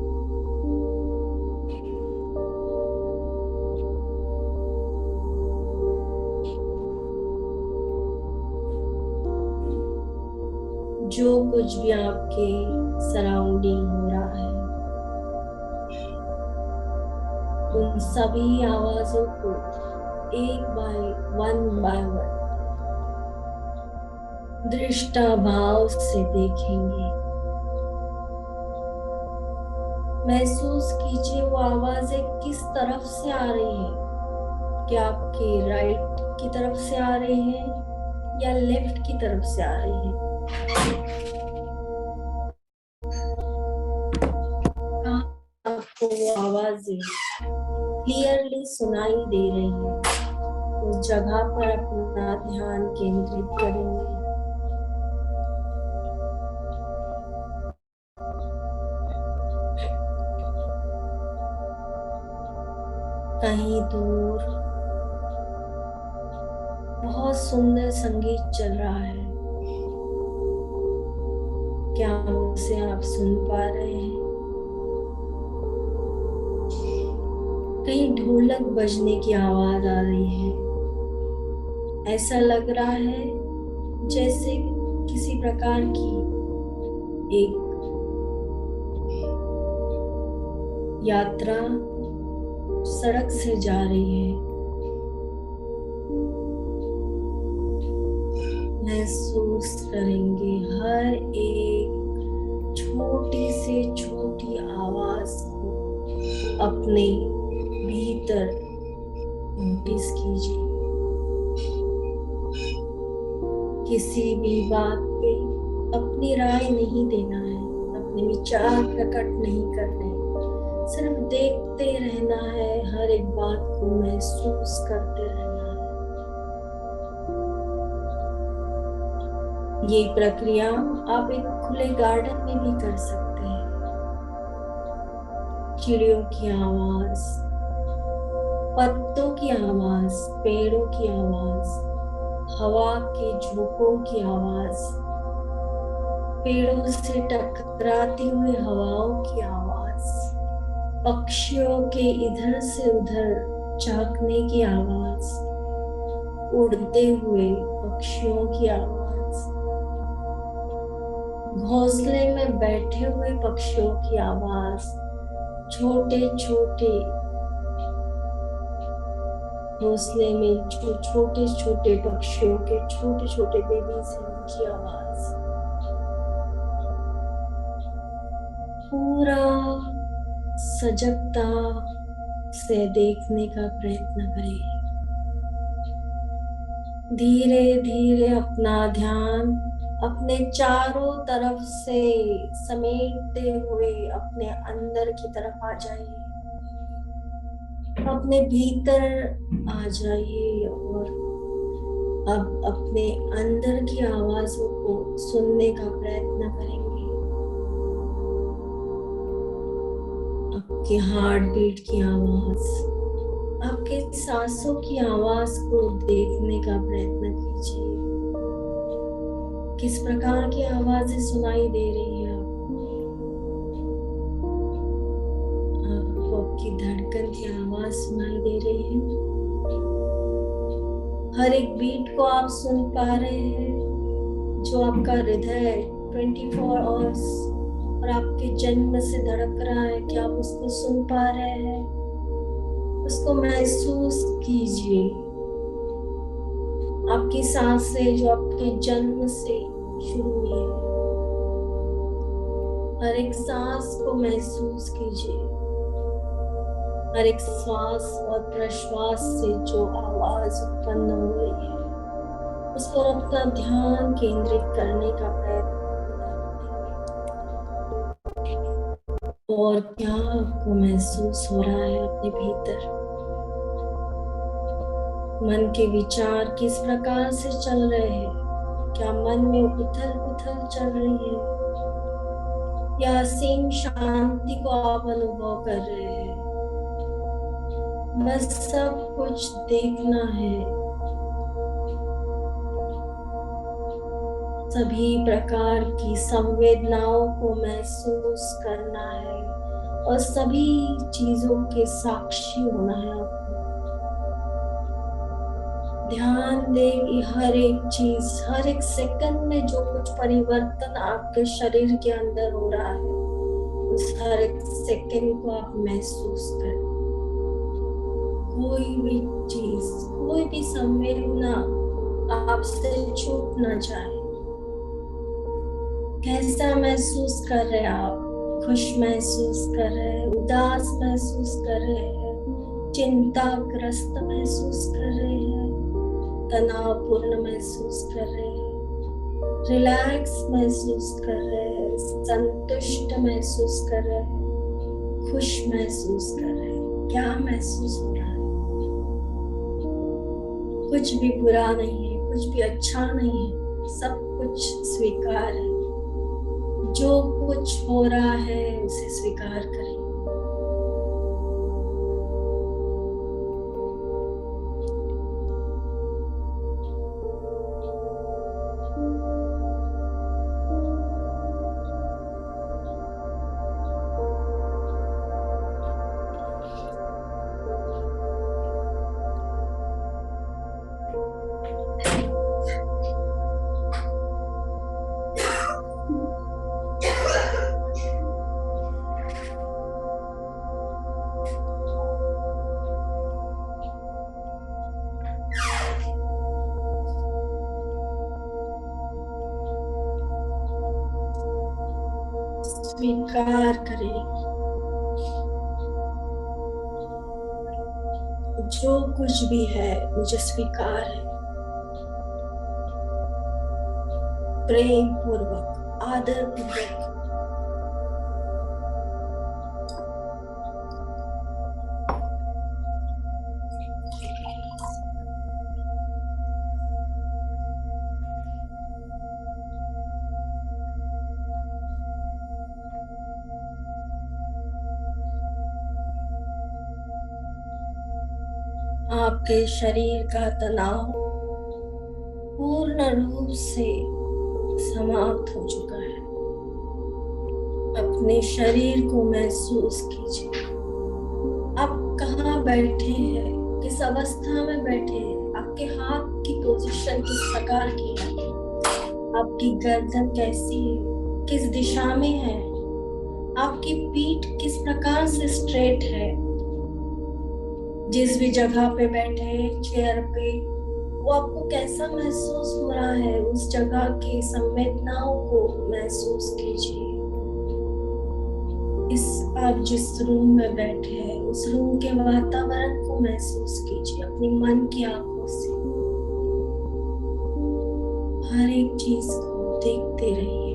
जो कुछ भी आपके सराउंडिंग हो रहा है, उन सभी आवाजों को वन बाय वन दृष्टा भाव से देखेंगे। महसूस कीजिए वो आवाजें किस तरफ से आ रही है। क्या आपके राइट की तरफ से आ रही है या लेफ्ट की तरफ से आ रही है? आपको वो आवाजें क्लियरली सुनाई दे रही है, उस जगह पर अपना ध्यान केंद्रित करेंगे। कहीं दूर बहुत सुंदर संगीत चल रहा है। क्या उसे आप सुन पा रहे हैं? कहीं ढोलक बजने की आवाज आ रही है। ऐसा लग रहा है जैसे किसी प्रकार की एक यात्रा सड़क से जा रही है। महसूस करेंगे हर एक छोटी से छोटी आवाज को अपने भीतर नोटिस कीजिए। किसी भी बात पे अपनी राय नहीं देना है, अपने विचार प्रकट नहीं करने, सिर्फ देखते रहना है, हर एक बात को महसूस करते रहना है। ये प्रक्रिया आप एक खुले गार्डन में भी कर सकते हैं। चिड़ियों की आवाज, पत्तों की आवाज, पेड़ों की आवाज, हवा के झोंकों की आवाज, पेड़ों से टकराती हुई हवाओं की आवाज, पक्षियों के इधर से उधर झांकने की आवाज, उड़ते हुए पक्षियों की आवाज, घोंसले में बैठे हुए पक्षियों की आवाज, छोटे छोटे घोंसले में जो छोटे छोटे पक्षियों के छोटे छोटे बेबीज हैं उनकी आवाज, पूरा सजगता से देखने का प्रयत्न करें। धीरे धीरे अपना ध्यान अपने चारों तरफ से समेटते हुए अपने अंदर की तरफ आ जाइए, अपने भीतर आ जाइए और अब अपने अंदर की आवाजों को सुनने का प्रयत्न करेंगे। आपके हार्ट बीट की आवाज, आपके सांसों की आवाज को देखने का प्रयत्न कीजिए। किस प्रकार की आवाजें सुनाई दे रही है आपको? आपकी धड़कन की आवाज सुनाई दे रही है। हर एक बीट को आप सुन पा रहे हैं, जो आपका हृदय 24 आवर्स और आपके जन्म से धड़क रहा है। क्या आप उसको सुन पा रहे हैं? उसको महसूस कीजिए। आपकी सांसें जो आपके जन्म से शुरू हुई है, हर एक सांस को महसूस कीजिए। हर एक श्वास और प्रश्वास से जो आवाज उत्पन्न हो रही है, उस पर अपना ध्यान केंद्रित करने का प्रयत्न करेंगे। और क्या आपको महसूस हो रहा है अपने भीतर? मन के विचार किस प्रकार से चल रहे हैं? क्या मन में उथल पुथल चल रही है या असीम शांति को आप अनुभव कर रहे हैं? बस सब कुछ देखना है, सभी प्रकार की संवेदनाओं को महसूस करना है और सभी चीजों के साक्षी होना है आपको। ध्यान दें कि हर एक चीज, हर एक सेकंड में जो कुछ परिवर्तन आपके शरीर के अंदर हो रहा है, उस हर एक सेकंड को आप महसूस करें। कोई भी चीज, कोई भी संवेदना आपसे छूट ना जाए। कैसा महसूस कर रहे हैं आप? खुश महसूस कर रहे हैं, उदास महसूस कर रहे हैं, चिंताग्रस्त महसूस कर रहे हैं, तनावपूर्ण महसूस कर रहे हैं, रिलैक्स महसूस कर रहे हैं, संतुष्ट महसूस कर रहे हैं, खुश महसूस कर रहे हैं? क्या महसूस हो रहा है? कुछ भी बुरा नहीं है, कुछ भी अच्छा नहीं है, सब कुछ स्वीकार है। जो कुछ हो रहा है उसे स्वीकार करें। स्वीकार करें जो कुछ भी है, मुझे स्वीकार है। प्रेम पूर्वक, आदर पूर्वक आपके शरीर का तनाव पूर्ण रूप से समाप्त हो चुका है। अपने शरीर को महसूस कीजिए। आप कहाँ बैठे हैं, किस अवस्था में बैठे हैं, आपके हाथ की पोजीशन किस प्रकार की है, आपकी गर्दन कैसी है, किस दिशा में है, आपकी पीठ किस प्रकार से स्ट्रेट है। जिस भी जगह पे बैठे, चेयर पे, वो आपको कैसा महसूस हो रहा है, उस जगह की संवेदनाओं को महसूस कीजिए। आप जिस रूम में बैठे हैं, उस रूम के वातावरण को महसूस कीजिए अपनी मन की आंखों से। हर एक चीज को देखते रहिए।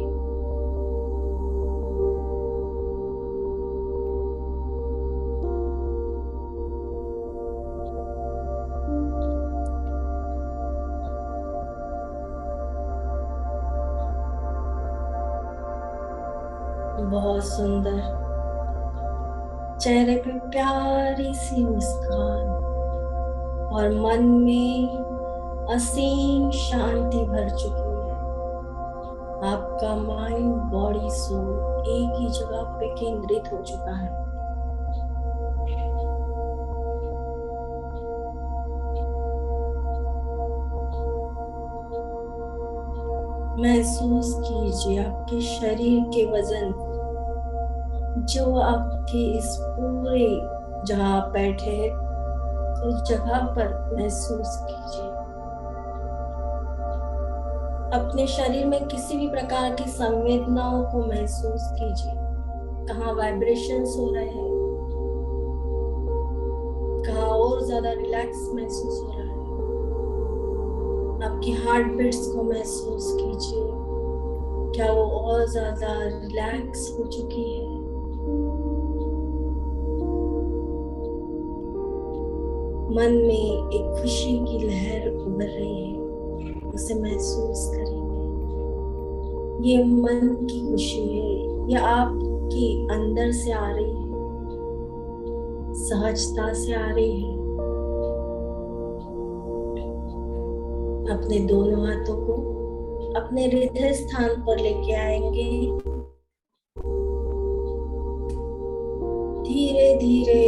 बहुत सुंदर। चेहरे पे प्यारी सी मुस्कान और मन में असीम शांति भर चुकी है। आपका माइंड, बॉडी, सोल एक ही जगह पे केंद्रित हो चुका है। महसूस कीजिए आपके शरीर के वजन जो आपके इस पूरे, जहां आप बैठे हैं उस जगह पर महसूस कीजिए। अपने शरीर में किसी भी प्रकार की संवेदनाओं को महसूस कीजिए। कहाँ वाइब्रेशंस हो रहे हैं, कहाँ और ज्यादा रिलैक्स महसूस हो रहा है। आपकी हार्ट बीट्स को महसूस कीजिए, क्या वो और ज्यादा रिलैक्स हो चुकी है। मन में एक खुशी की लहर उभर रही है, उसे महसूस करेंगे। ये मन की खुशी है, ये आपकी अंदर से आ रही है, सहजता से आ रही है। अपने दोनों हाथों को अपने हृदय स्थान पर लेके आएंगे। धीरे धीरे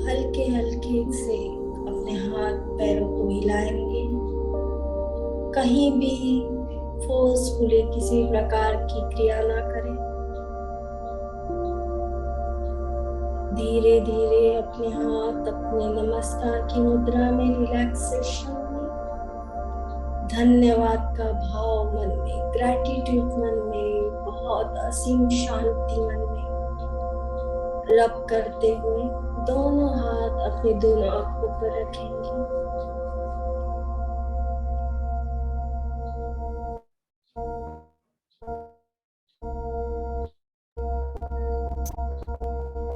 हल्के हल्के से अपने हाथ पैरों को हिलाएंगे। कहीं भी फोर्सफुली किसी प्रकार की क्रिया ना करें। धीरे धीरे अपने हाथ अपने नमस्कार की मुद्रा में, रिलैक्सेशन में, धन्यवाद का भाव मन में, ग्रैटिट्यूड मन में, बहुत असीम शांति मन में रब करते हुए दोनों हाथ अपने दोनों आंखों पर रखेंगे।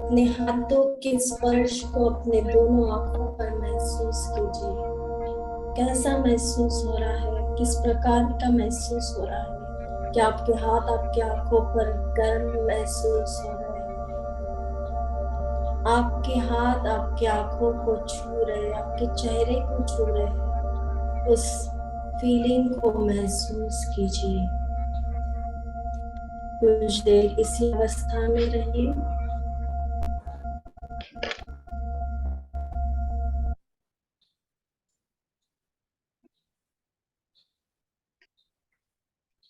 अपने हाथों के स्पर्श को अपने दोनों आंखों पर महसूस कीजिए। कैसा महसूस हो रहा है, किस प्रकार का महसूस हो रहा है। क्या आपके हाथ आपके आंखों पर गर्म महसूस हो रहे हैं? आपके हाथ आपके आंखों को छू रहे, आपके चेहरे को छू रहे हैं। उस फीलिंग को महसूस कीजिए। कुछ देर इसी अवस्था में रहिए।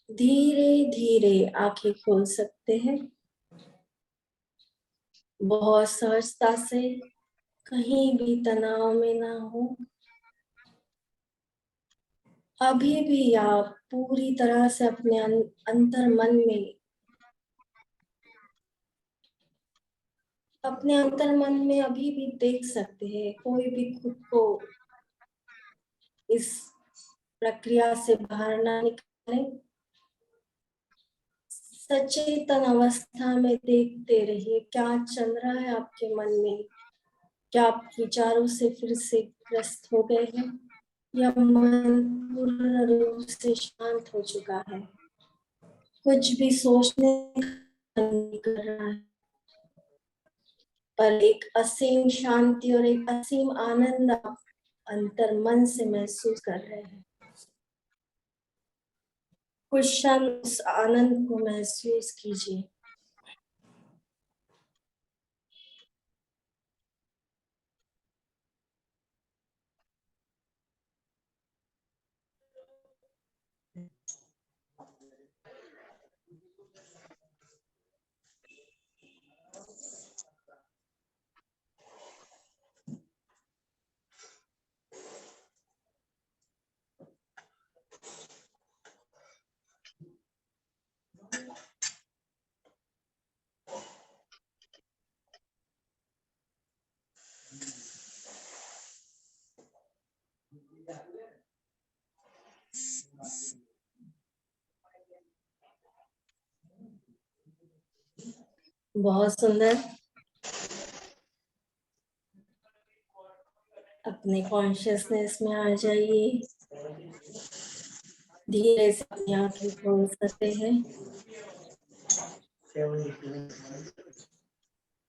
धीरे धीरे आंखें खोल सकते हैं, बहुत सहजता से, कहीं भी तनाव में ना हो। अभी भी आप पूरी तरह से अपने अंतर मन में, अपने अंतर मन में अभी भी देख सकते हैं। कोई भी खुद को इस प्रक्रिया से बाहर ना निकाले। सचेतन अवस्था में देखते रहिए क्या चल रहा है आपके मन में। क्या आप विचारों से फिर से ग्रस्त हो गए हैं या मन पूर्ण रूप से शांत हो चुका है, कुछ भी सोचने का नहीं कर रहा है, पर एक असीम शांति और एक असीम आनंद आप अंतर मन से महसूस कर रहे हैं। कुछ क्षण उस आनंद को महसूस कीजिए। बहुत सुंदर। अपने कॉन्शियसनेस में आ जाइए, धीरे से अपनी आंखें खोल सकते हैं।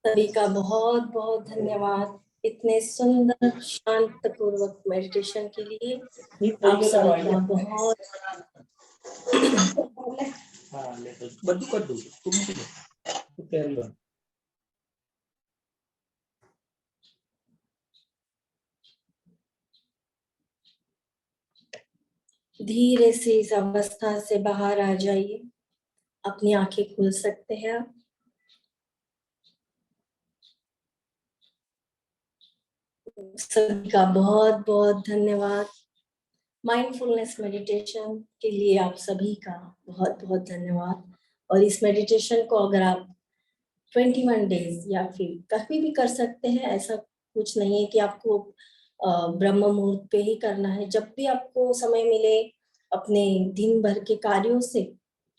सभी का बहुत बहुत धन्यवाद इतने सुंदर शांत पूर्वक मेडिटेशन के लिए। आप सभी का बहुत धीरे से इस अवस्था से बाहर आ जाइए। अपनी आंखें खोल सकते हैं आप। सभी का बहुत बहुत धन्यवाद। माइंडफुलनेस मेडिटेशन के लिए आप सभी का बहुत बहुत धन्यवाद। और इस मेडिटेशन को अगर आप 21 डेज या फिर कभी भी कर सकते हैं, ऐसा कुछ नहीं है कि आपको ब्रह्म मुहूर्त पे ही करना है। जब भी आपको समय मिले अपने दिन भर के कार्यों से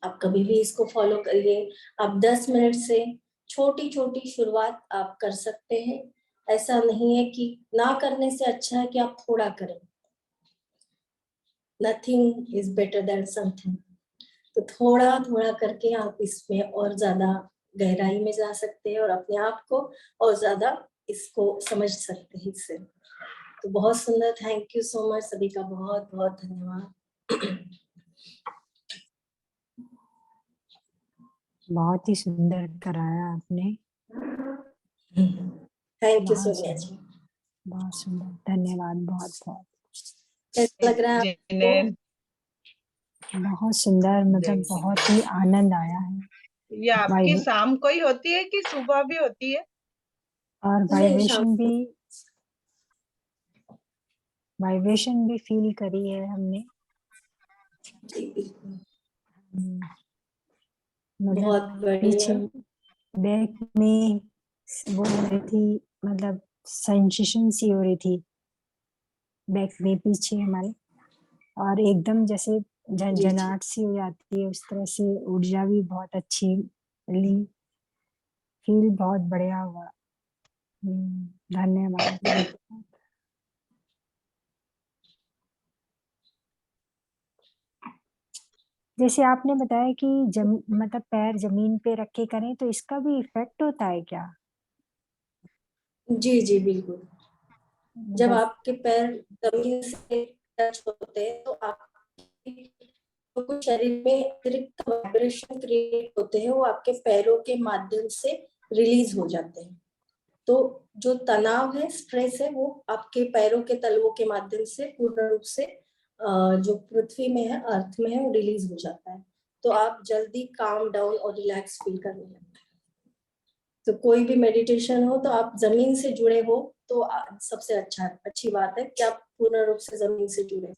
आप कभी भी इसको फॉलो करिए। आप 10 मिनट से छोटी छोटी शुरुआत आप कर सकते हैं। ऐसा नहीं है कि ना करने से अच्छा है कि आप थोड़ा करें। Nothing is better than something. तो थोड़ा थोड़ा करके आप इसमें और ज्यादा गहराई में जा सकते हैं और अपने आप को और ज्यादा इसको समझ सकते हैं इससे। तो बहुत सुंदर, थैंक यू सो मच, सभी का बहुत बहुत धन्यवाद। बहुत ही सुंदर कराया आपने। थैंक यू बहुत सो सुंदर, मच। बहुत सुंदर, धन्यवाद बहुत बहुत। कैसा लग रहा है आपको? बहुत सुंदर, मतलब बहुत ही आनंद आया है। ये आपकी वाइब शाम को ही होती है कि सुबह भी होती है? और नहीं, शाम वाइब्रेशन भी फील करी है हमने। जी बिल्कुल। मतलब बहुत पीछे बढ़िया। बैक में वो हो रही थी, मतलब सेंसेशन सी हो रही थी बैक में पीछे हमारे, और एकदम जैसे जी जी झंझनाहट सी हो जाती है, उस तरह से ऊर्जा भी बहुत अच्छी ली, फील बहुत बढ़िया हुआ। धन्यवाद। जैसे आपने बताया कि मतलब पैर जमीन पे रख के करें तो इसका भी इफेक्ट होता है क्या? जी जी बिल्कुल। जब मतलब आपके पैर जमीन से टच होते हैं तो आपके जो कुछ शरीर में अतिरिक्त वाइब्रेशन क्रिएट होते हैं वो आपके पैरों के माध्यम से रिलीज हो जाते हैं। तो जो तनाव है, स्ट्रेस है, वो आपके पैरों के तलवों के माध्यम से पूर्ण रूप से जो पृथ्वी में है, अर्थ में है, वो रिलीज हो जाता है। तो आप जल्दी काम डाउन और रिलैक्स फील करने लगते हैं। तो कोई भी मेडिटेशन हो तो आप जमीन से जुड़े हो तो सबसे अच्छी बात है कि आप पूर्ण रूप से जमीन से जुड़े,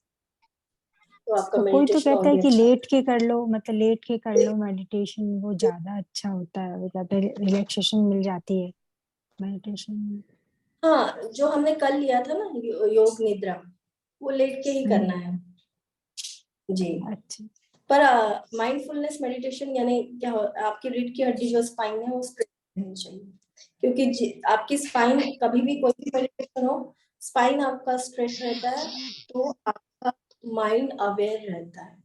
तो आपका तो कोई तो मेडिटेशन और कहता है भी कि अच्छा। लेट के कर लो, मतलब लेट के कर लो मेडिटेशन, वो ज्यादा अच्छा होता है, वो ज्यादा रिलैक्सेशन मिल जाती है मेडिटेशन में। हाँ, जो हमने कल लिया था ना योग निद्रा, वो लेट के ही करना है जी। अच्छा। पर माइंडफुलनेस मेडिटेशन यानी क्या आपकी रीढ़ की हड्डी जो स्पाइन है वो स्ट्रेट होनी चाहिए। क्योंकि आपकी स्पाइन कभी भी कोई भी मेडिटेशन हो, स्पाइन आपका स्ट्रेट रहता है तो आपका माइंड अवेयर रहता है,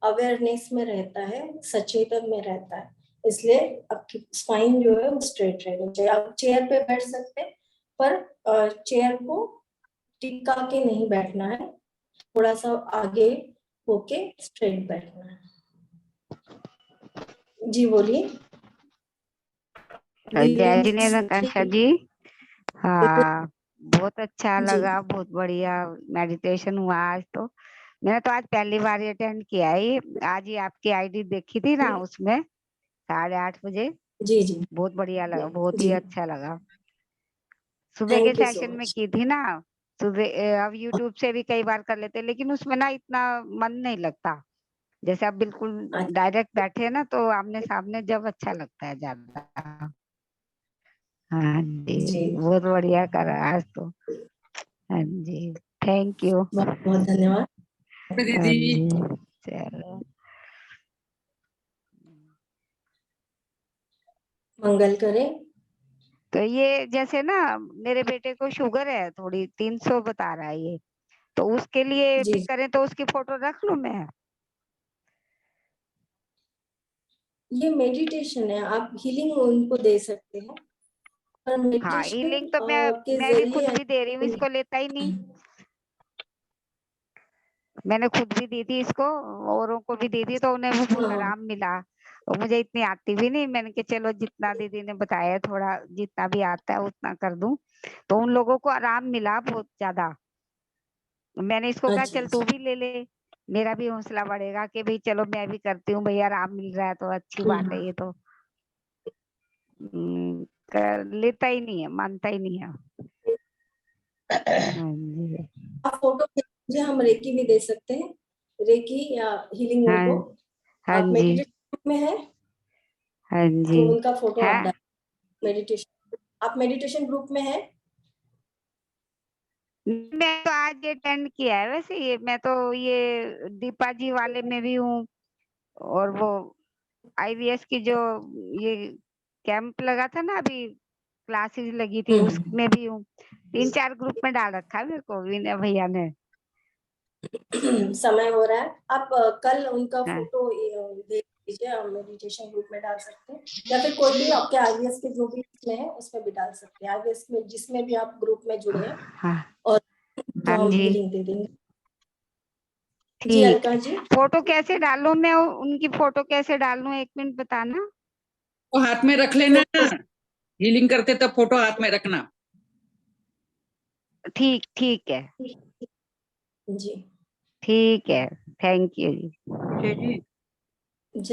अवेयरनेस में रहता है, सचेतन में रहता है। इसलिए आपकी स्पाइन जो है वो स्ट्रेट रहनी चाहिए। आप चेयर पे बैठ सकते हैं पर चेयर को टिका के नहीं बैठना है, थोड़ा सा आगे होके स्ट्रेट बैठना है। जी बोलिए। जय दीदी जिनेन्द्र कांक्षा जी। हाँ, बहुत अच्छा जी लगा, बहुत बढ़िया मेडिटेशन हुआ आज तो। मैंने तो आज पहली बार अटेंड किया है। आज ही आपकी आईडी देखी थी ना, उसमें 8:30 बजे। जी जी बहुत बढ़िया लगा, बहुत ही जी। अच्छा लगा। सुबह के थैंक यू सो सेशन में मच। की थी ना सुबह। अब यूट्यूब से भी कई बार कर लेते, लेकिन उसमें ना इतना मन नहीं लगता। जैसे आप बिल्कुल डायरेक्ट बैठे ना तो आमने सामने जब अच्छा लगता है ज्यादा। हाँ जी, जी बहुत बढ़िया करा आज तो। हाँ जी, थैंक यू। बहुत बहुत धन्यवाद। हाँ जी, चलो। मंगल करें। तो ये जैसे ना मेरे बेटे को शुगर है थोड़ी, 300 बता रहा है ये, तो उसके लिए जी भी करें तो उसकी फोटो रख लूं मैं? ये मेडिटेशन है, आप हीलिंग उनको दे सकते हैं, पर हाँ, मेडिटेशन हीलिंग तो के मैं भी खुद जरिए भी दे रही हूँ, इसको लेता ही नहीं। मैंने खुद भी दी थी इसको, औरों को भी दी थी, तो उन्हें भी बहुत हाँ आराम मिला। और मुझे इतनी आती भी नहीं, मैंने कहा चलो जितना दीदी ने बताया थोड़ा जितना भी आता है उतना कर दूं, तो उन लोगों को आराम मिला बहुत ज्यादा। मैंने इसको कहा अच्छा चल तू भी ले ले, मेरा भी हौसला बढ़ेगा कि भाई चलो मैं भी करती हूँ, भैया आराम मिल रहा है तो अच्छी बात है ये तो। कर लेता ही नहीं है, मानता ही नहीं है। हाँ जी, आप फोटो भेज दीजिए, हम रेकी भी दे सकते हैं, रेकी या हीलिंग हाँ उनको। हाँ आप जी, मेडिटेशन में है हाँ जी। तो उनका फोटो आप है, डाल, मेडिटेशन, आप मेडिटेशन ग्रुप में है। मैं तो आज अटेंड किया है वैसे, ये मैं तो ये दीपा जी वाले में भी हूँ, और वो आईवीएस की जो ये कैंप लगा था ना अभी, क्लासेस लगी थी उसमें भी हूँ। 3-4 ग्रुप में डाल रखा है मेरे को विनय भैया ने। समय हो रहा है, आप कल उनका हाँ, फोटो भेज दीजिए, हम मेडिटेशन ग्रुप में डाल सकते हैं, या फिर कोई भी आपके आईवीएस के जो भी इसमें है उसमें भी डाल सकते हैं, आईवीएस में जिसमें भी आप ग्रुप में जुड़े हैं, हाँ, और तो हाँ हम जी, हीलिंग दे देंगे। जी ठीक। अलका जी, फोटो कैसे डालूं मैं, उनकी फोटो कैसे डालूं, 1 मिनट बताना। तो हाथ में रख लेना, फोटो हीलिंग करते तब फोटो हाथ में रखना। ठीक, ठीक है, जी ठीक है, थैंक यू जी। जी